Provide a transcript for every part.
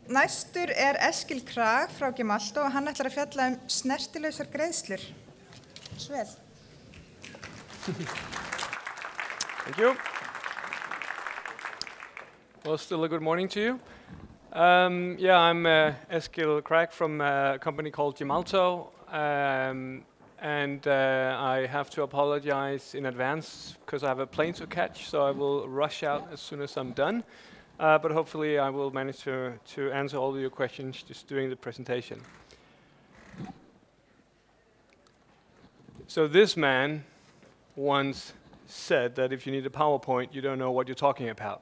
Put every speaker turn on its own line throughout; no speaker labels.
Næstur Eskil Krag frá Gemalto og hann ætlar að fjalla snertilausar greiðslur. Svel.
Thank you. Well, still a good morning to you. I'm Eskil Krag from a company called Gemalto, and I have to apologize in advance because I have a plane to catch, so I will rush out as soon as I'm done. But hopefully I will manage to answer all of your questions just during the presentation. So this man once said that if you need a PowerPoint, you don't know what you're talking about.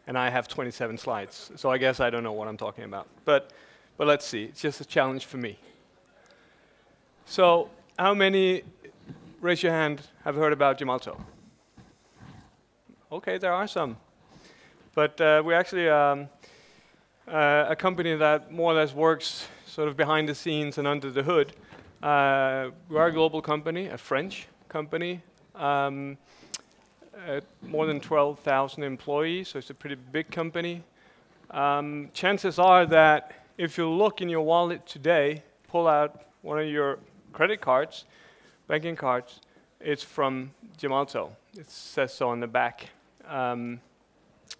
And I have 27 slides, so I guess I don't know what I'm talking about. But let's see, it's just a challenge for me. So how many, raise your hand, have heard about Gemalto? Okay, there are some. But we're actually a company that more or less works sort of behind the scenes and under the hood. We are a global company, a French company, more than 12,000 employees, so it's a pretty big company. Chances are that if you look in your wallet today, pull out one of your credit cards, banking cards, it's from Gemalto. It says so on the back.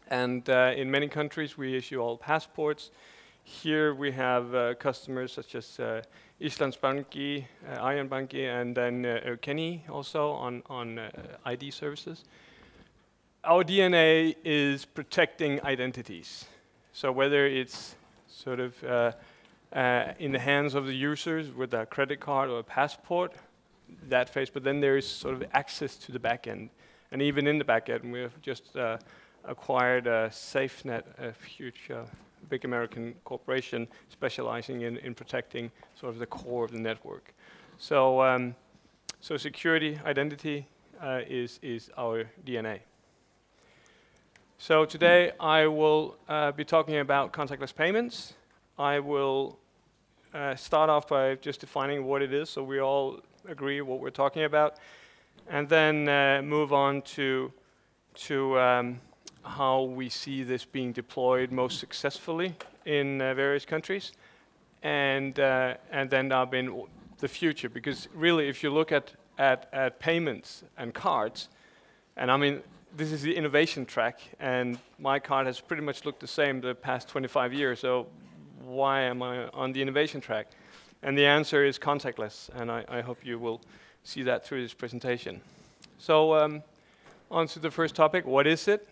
And in many countries, we issue all passports. Here we have customers such as Íslandsbanki, Arionbanki, and then Kenny also on ID services. Our DNA is protecting identities. So whether it's sort of in the hands of the users with a credit card or a passport, that phase, but then there is sort of access to the back end. And even in the back end, we have just acquired SafeNet, a huge, big American corporation specializing in protecting sort of the core of the network. So, so security, identity is our DNA. So today I will be talking about contactless payments. I will start off by just defining what it is, so we all agree what we're talking about, and then move on to how we see this being deployed most successfully in various countries, and then in the future. Because really, if you look at payments and cards, and I mean, this is the innovation track, and my card has pretty much looked the same the past 25 years, so why am I on the innovation track? And the answer is contactless, and I hope you will see that through this presentation. So on to the first topic, what is it?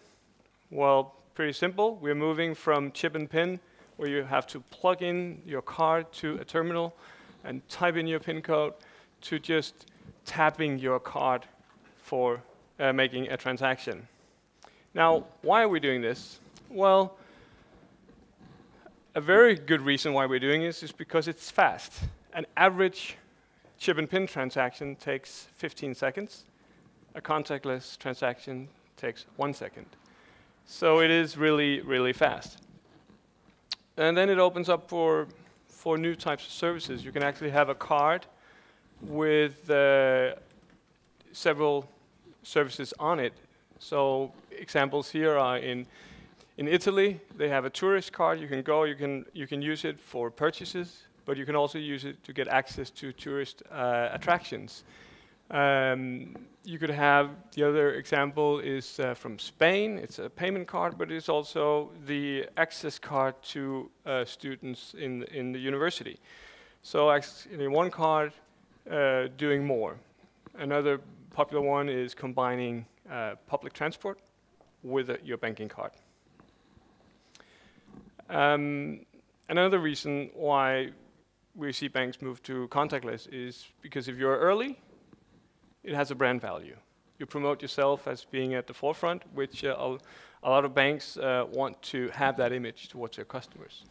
Well, pretty simple. We're moving from chip and pin, where you have to plug in your card to a terminal and type in your PIN code, to just tapping your card for making a transaction. Now, why are we doing this? Well, a very good reason why we're doing this is because it's fast. An average chip and pin transaction takes 15 seconds. A contactless transaction takes 1 second. So it is really, really fast. And then it opens up for new types of services. You can actually have a card with several services on it. So examples here are in Italy, they have a tourist card. You can go, you can use it for purchases, but you can also use it to get access to tourist attractions. You could have, the other example is from Spain. It's a payment card, but it's also the access card to students in the university. So actually one card doing more. Another popular one is combining public transport with your banking card. Another reason why we see banks move to contactless is because if you're early, it has a brand value. You promote yourself as being at the forefront, which a lot of banks want to have that image towards their customers.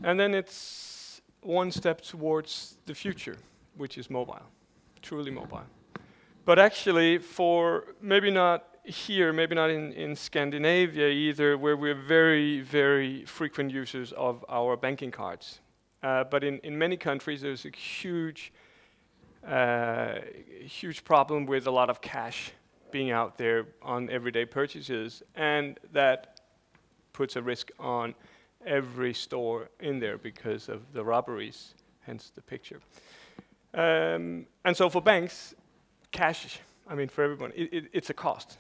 And then it's one step towards the future, which is mobile, truly mobile. But actually, for maybe not here, maybe not in Scandinavia either, where we're very, very frequent users of our banking cards. But in many countries, there's a huge problem with a lot of cash being out there on everyday purchases, and that puts a risk on every store in there because of the robberies, hence the picture. And so for banks, cash, I mean for everyone, it's a cost.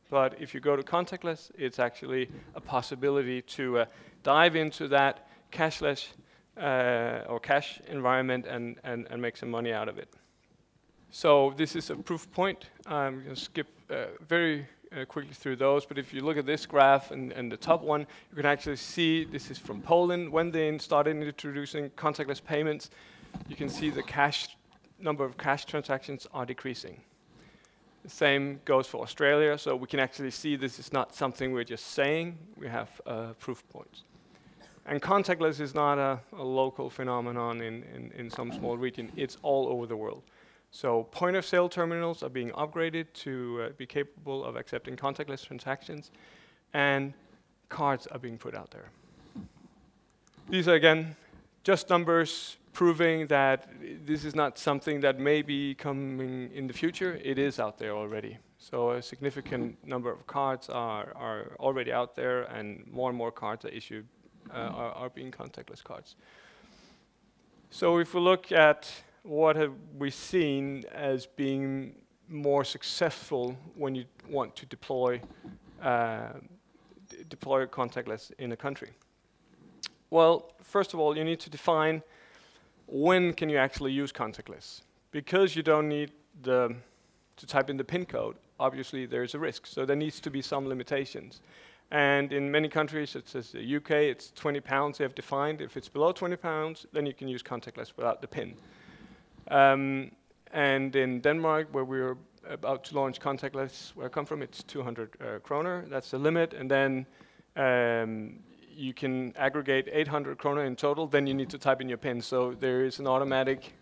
But if you go to contactless, it's actually a possibility to dive into that cashless or cash environment and make some money out of it. So this is a proof point. I'm going to skip very quickly through those, but if you look at this graph and the top one, you can actually see this is from Poland. When they started introducing contactless payments, you can see the number of cash transactions are decreasing. The same goes for Australia, so we can actually see this is not something we're just saying, we have proof points. And contactless is not a local phenomenon in some small region, it's all over the world. So point of sale terminals are being upgraded to be capable of accepting contactless transactions, and cards are being put out there. These are again just numbers proving that this is not something that may be coming in the future. It is out there already. So a significant number of cards are already out there, and more cards are issued, are being contactless cards. So if we look at what have we seen as being more successful when you want to deploy contactless in a country? Well, first of all, you need to define when can you actually use contactless. Because you don't need to type in the PIN code, obviously there's a risk. So there needs to be some limitations. And in many countries, such as the UK, it's £20 they have defined. If it's below £20, then you can use contactless without the PIN. And in Denmark, where we're about to launch contactless, where I come from, it's 200 kroner. That's the limit. And then you can aggregate 800 kroner in total. Then you need to type in your PIN. So there is an automatic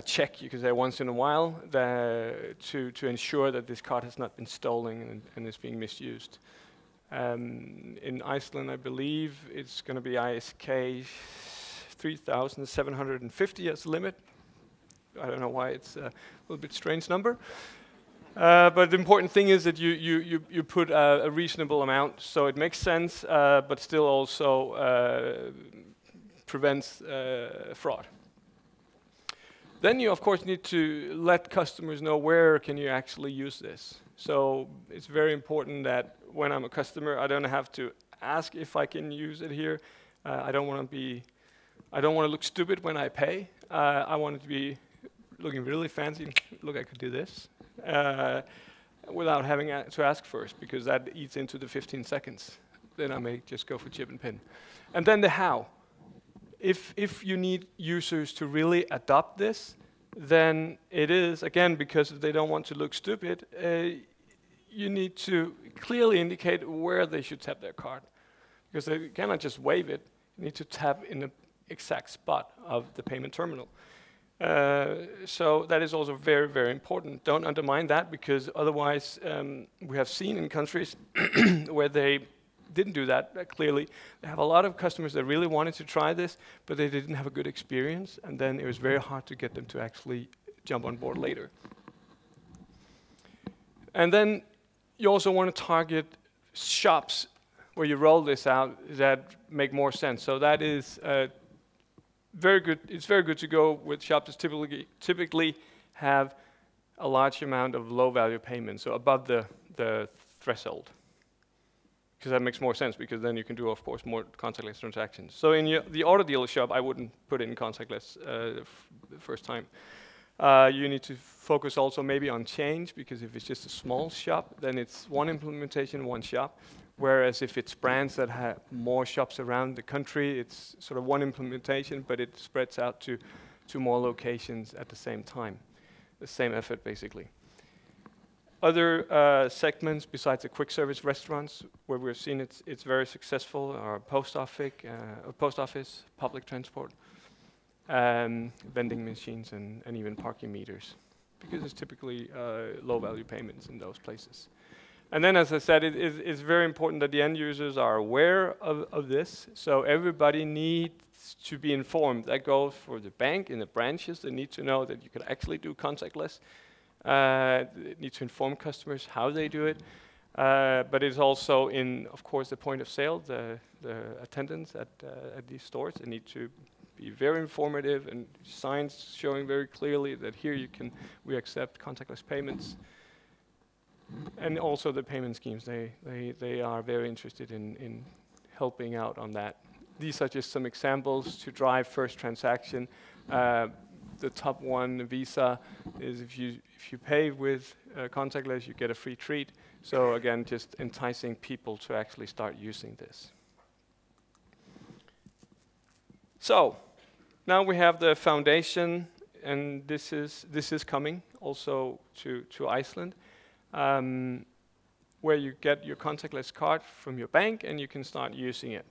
check, you can say, once in a while to ensure that this card has not been stolen and is being misused. In Iceland, I believe it's going to be ISK 3,750 as the limit. I don't know why it's a little bit strange number. But the important thing is that you put a reasonable amount, so it makes sense, but still also prevents fraud. Then you, of course, need to let customers know where can you actually use this. So it's very important that when I'm a customer, I don't have to ask if I can use it here. I don't want to look stupid when I pay. I want it to be looking really fancy. Look, I could do this without having to ask first, because that eats into the 15 seconds. Then I may just go for chip and PIN. And then the how. If you need users to really adopt this, then it is, again, because they don't want to look stupid, you need to clearly indicate where they should tap their card. Because they cannot just wave it. You need to tap in the exact spot of the payment terminal. So that is also very, very important. Don't undermine that, because otherwise we have seen in countries where they didn't do that clearly. They have a lot of customers that really wanted to try this, but they didn't have a good experience, and then it was very hard to get them to actually jump on board later. And then you also want to target shops where you roll this out that make more sense. So that is very good. It's very good to go with shops that typically have a large amount of low-value payments, so above the threshold. Because that makes more sense, because then you can do, of course, more contactless transactions. So in the auto dealer shop, I wouldn't put in contactless the first time. You need to focus also maybe on change, because if it's just a small shop, then it's one implementation, one shop. Whereas if it's brands that have more shops around the country, it's sort of one implementation, but it spreads out to more locations at the same time. The same effort, basically. Other segments besides the quick service restaurants, where we've seen it's very successful, are post office, public transport, vending machines, and even parking meters, because it's typically low-value payments in those places. And then, as I said, it's very important that the end users are aware of this. So everybody needs to be informed. That goes for the bank in the branches. They need to know that you can actually do contactless. Need to inform customers how they do it. But it's also in, of course, the point of sale, the attendants at these stores. They need to be very informative and signs showing very clearly that here we accept contactless payments. And also the payment schemes, they are very interested in helping out on that. These are just some examples to drive first transaction. The top one, Visa, is if you pay with contactless, you get a free treat. So again, just enticing people to actually start using this. So now we have the foundation, and this is coming also to Iceland, where you get your contactless card from your bank and you can start using it.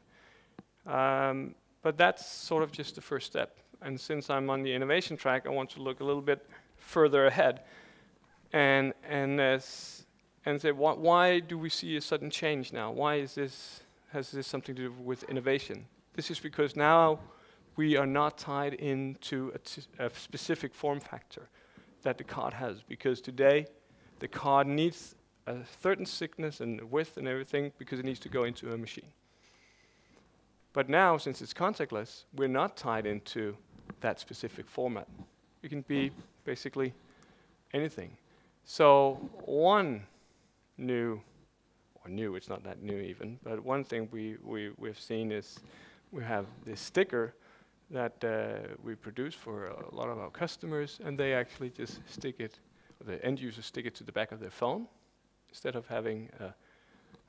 But that's sort of just the first step. And since I'm on the innovation track, I want to look a little bit further ahead and say, why do we see a sudden change now? Why has this something to do with innovation? This is because now we are not tied into a specific form factor that the card has, because today the card needs a certain thickness and width and everything because it needs to go into a machine. But now, since it's contactless, we're not tied into that specific format. It can be basically anything. So one it's not that new even, but one thing we've seen is we have this sticker that we produce for a lot of our customers, and they actually just stick it, or the end users stick it to the back of their phone. Instead of having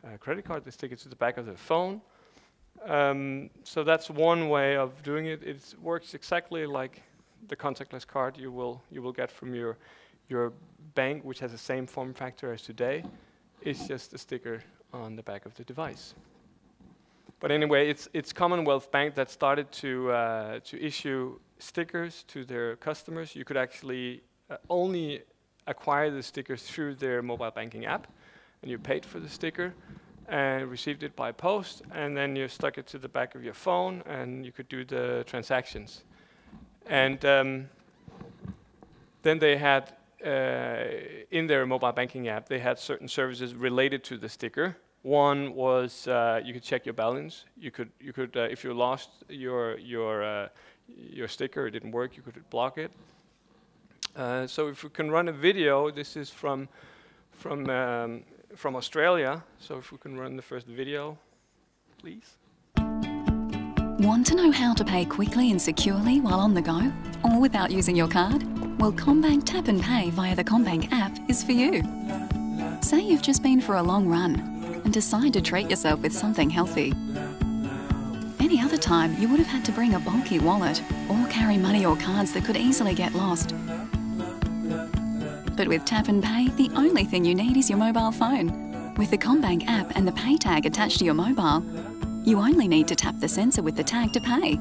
a credit card, they stick it to the back of their phone. So that's one way of doing it. It works exactly like the contactless card you will get from your bank, which has the same form factor as today. It's just a sticker on the back of the device. But anyway, it's Commonwealth Bank that started to issue stickers to their customers. You could actually only acquire the stickers through their mobile banking app, and you paid for the sticker and received it by post, and then you stuck it to the back of your phone, and you could do the transactions. And then they had, in their mobile banking app, they had certain services related to the sticker. One was you could check your balance. You could if you lost your sticker, it didn't work, you could block it. So if we can run a video, this is from Australia. So if we can run the first video, please.
Want to know how to pay quickly and securely while on the go, or without using your card? Well, CommBank Tap and Pay via the CommBank app is for you. Say you've just been for a long run and decide to treat yourself with something healthy. Any other time, you would have had to bring a bulky wallet or carry money or cards that could easily get lost. But with Tap and Pay, the only thing you need is your mobile phone. With the CommBank app and the pay tag attached to your mobile, you only need to tap the sensor with the tag to pay.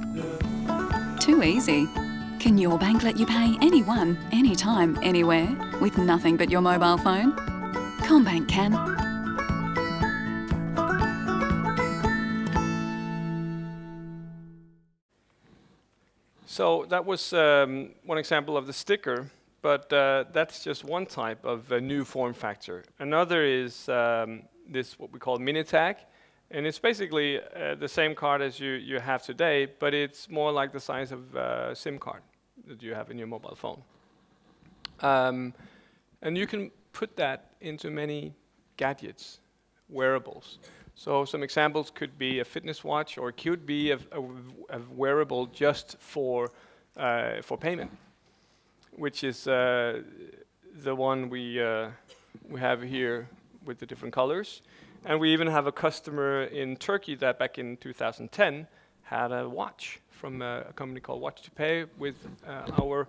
Too easy. Can your bank let you pay anyone, anytime, anywhere, with nothing but your mobile phone? CommBank can.
So that was one example of the sticker, but that's just one type of a new form factor. Another is this what we call mini tag, and it's basically the same card as you have today, but it's more like the size of a SIM card that you have in your mobile phone. And you can put that into many gadgets, wearables. So some examples could be a fitness watch, or it could be a wearable just for payment, which is the one we have here with the different colors. And we even have a customer in Turkey that back in 2010 had a watch from a company called Watch to Pay with our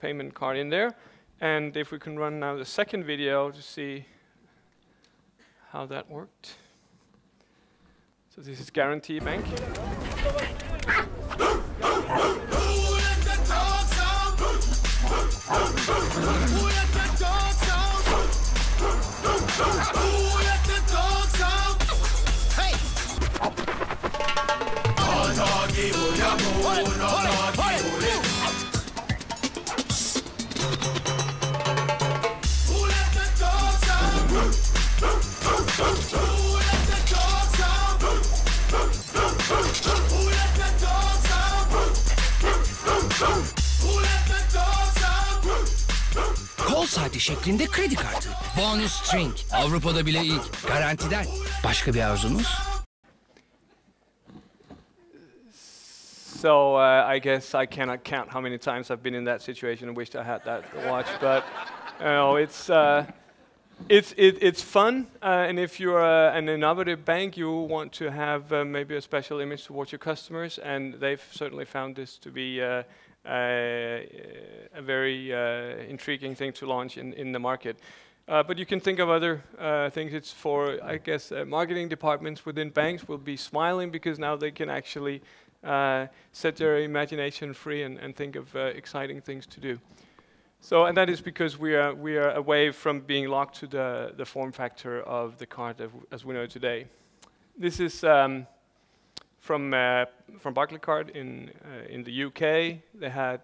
payment card in there. And if we can run now the second video to see how that worked. So this is Guarantee Bank.
saati şeklinde kredi kartı. Bonus string. Avrupa'da bile ilk. Garantiden. Başka bir arzunuz?
So I guess I cannot count how many times I've been in that situation and wished I had that watch, but it's fun. And if you're an innovative bank, you want to have maybe a special image towards your customers, and they've certainly found this to be a very intriguing thing to launch in the market. But you can think of other things. It's for, I guess, marketing departments within banks will be smiling because now they can actually set their imagination free and think of exciting things to do. So, and that is because we are away from being locked to the form factor of the card as we know it today. This is from Barclaycard in the UK. They had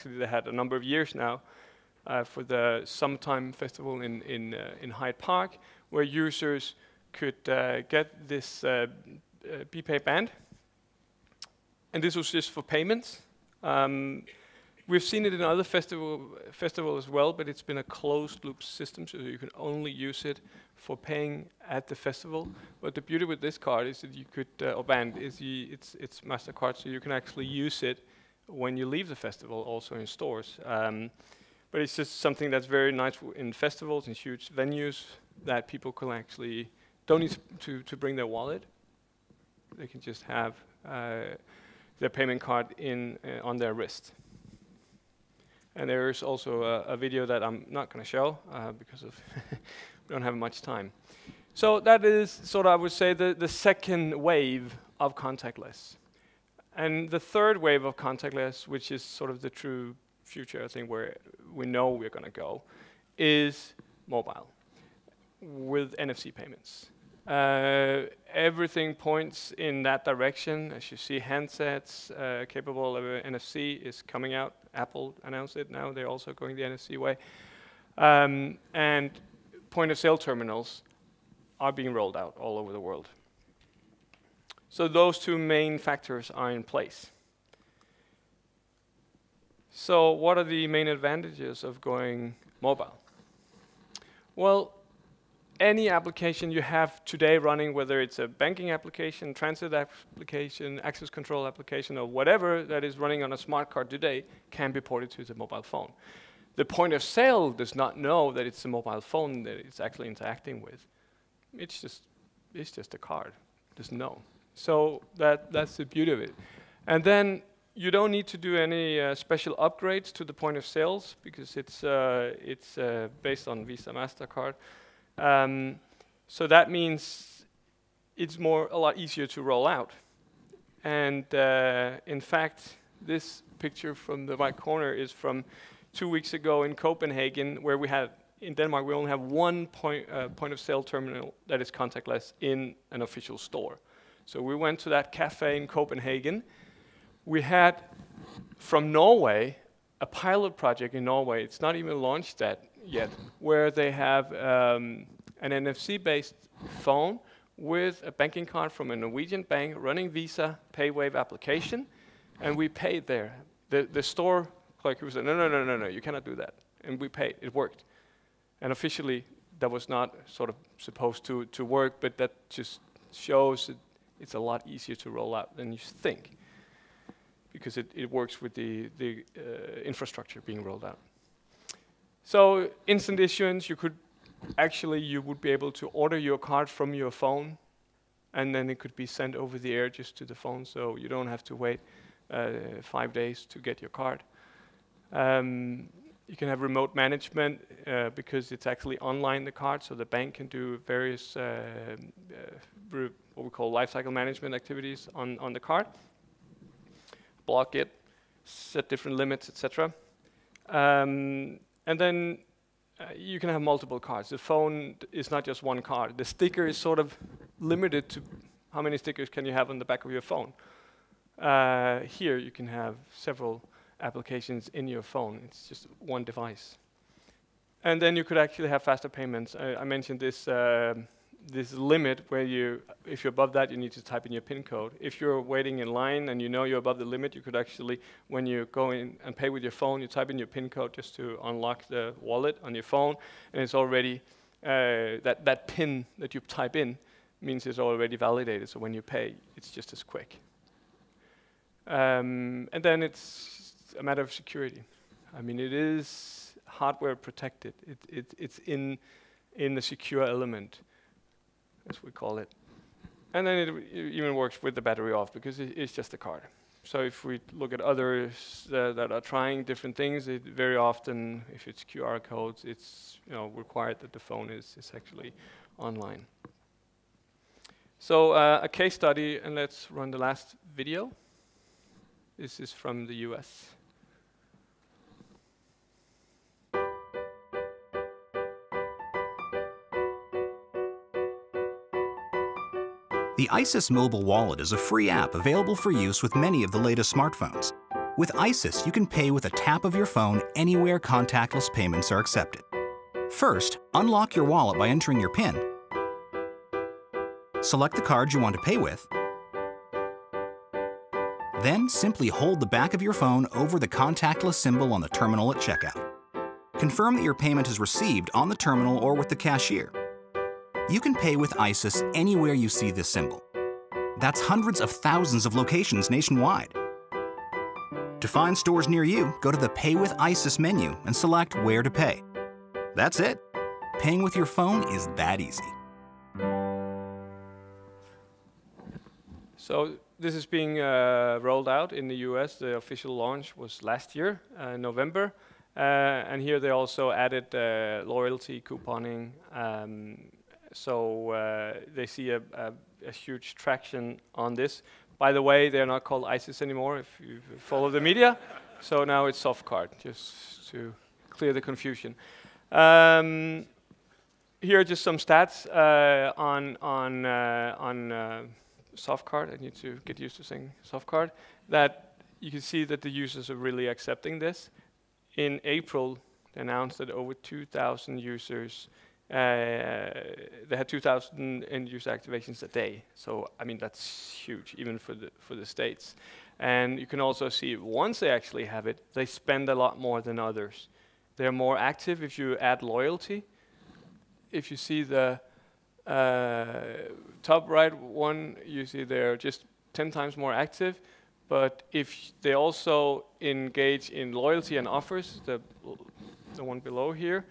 they had a number of years now for the Summertime Festival in Hyde Park, where users could get this BPay band, and this was just for payments. We've seen it in other festivals as well, but it's been a closed-loop system, so you can only use it for paying at the festival. But the beauty with this card is that you could, or band, is it's MasterCard, so you can actually use it when you leave the festival, also in stores. But it's just something that's very nice in festivals, in huge venues, that people can actually don't need to bring their wallet. They can just have their payment card on their wrist. And there is also a video that I'm not going to show because we don't have much time. So that is sort of, I would say, the second wave of contactless. And the third wave of contactless, which is sort of the true future, I think, where we know we're going to go, is mobile with NFC payments. Everything points in that direction. As you see, handsets capable of NFC is coming out. Apple announced it now. They're also going the NFC way. And point-of-sale terminals are being rolled out all over the world. So those two main factors are in place. So what are the main advantages of going mobile? Well, any application you have today running, whether it's a banking application, transit application, access control application, or whatever that is running on a smart card today, can be ported to the mobile phone. The point of sale does not know that it's a mobile phone that it's actually interacting with. It's just a card. It doesn't know. So that's the beauty of it. And then you don't need to do any special upgrades to the point of sales because it's based on Visa, MasterCard. So that means it's a lot easier to roll out. And in fact, this picture from the right corner is from 2 weeks ago in Copenhagen, where in Denmark, we only have one point of sale terminal that is contactless in an official store. So we went to that cafe in Copenhagen. We had, from Norway, a pilot project in Norway. It's not even launched yet, where they have an NFC-based phone with a banking card from a Norwegian bank running Visa PayWave application, and we paid there. The store clerk said, no, you cannot do that. And we paid. It worked. And officially, that was not sort of supposed to work, but that just shows that it's a lot easier to roll out than you think, because it works with the infrastructure being rolled out. So instant issuance, you would be able to order your card from your phone, and then it could be sent over the air just to the phone, so you don't have to wait 5 days to get your card. You can have remote management because it's actually online, the card, so the bank can do various what we call lifecycle management activities on the card. Block it, set different limits, etc. And then you can have multiple cards. The phone is not just one card. The sticker is sort of limited to how many stickers can you have on the back of your phone. Here you can have several applications in your phone. It's just one device. And then you could actually have faster payments. I mentioned this this limit where if you're above that, you need to type in your PIN code. If you're waiting in line and you know you're above the limit, you could actually, when you go in and pay with your phone, you type in your PIN code just to unlock the wallet on your phone, and it's already, that PIN that you type in means it's already validated, so when you pay, it's just as quick. And then it's a matter of security. I mean, it is hardware protected. It's in the secure element, as we call it. And then it even works with the battery off, because it's just a card. So if we look at others that are trying different things, very often, if it's QR codes, it's required that the phone is actually online. So a case study, and let's run the last video. This is from the US.
The ISIS mobile wallet is a free app available for use with many of the latest smartphones. With ISIS, you can pay with a tap of your phone anywhere contactless payments are accepted. First, unlock your wallet by entering your PIN. Select the card you want to pay with. Then simply hold the back of your phone over the contactless symbol on the terminal at checkout. Confirm that your payment is received on the terminal or with the cashier. You can pay with ISIS anywhere you see this symbol. That's hundreds of thousands of locations nationwide. To find stores near you, go to the Pay with ISIS menu and select Where to Pay. That's it. Paying with your phone is that easy.
So this is being rolled out in the US. The official launch was last year, November. And here they also added loyalty couponing. So they see a huge traction on this. By the way, they're not called ISIS anymore, if you follow the media. So now it's Softcard, just to clear the confusion. Here are just some stats on Softcard. I need to get used to saying Softcard. That you can see that the users are really accepting this. In April, they announced that over 2,000 users. They had 2,000 end-user activations a day. So, I mean, that's huge, even for the States. And you can also see, once they actually have it, they spend a lot more than others. They're more active if you add loyalty. If you see the top right one, you see they're just 10 times more active. But if they also engage in loyalty and offers, the one below here,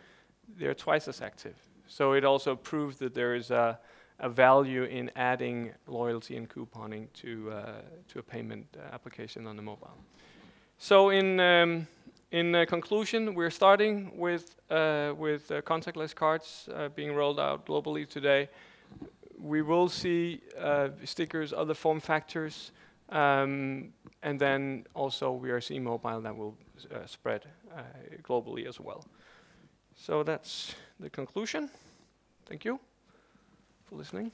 they're twice as active. So it also proves that there is a value in adding loyalty and couponing to a payment application on the mobile. So in conclusion, we're starting with contactless cards being rolled out globally today. We will see stickers, other form factors, and then also we are seeing mobile that will spread globally as well. So that's the conclusion. Thank you for listening.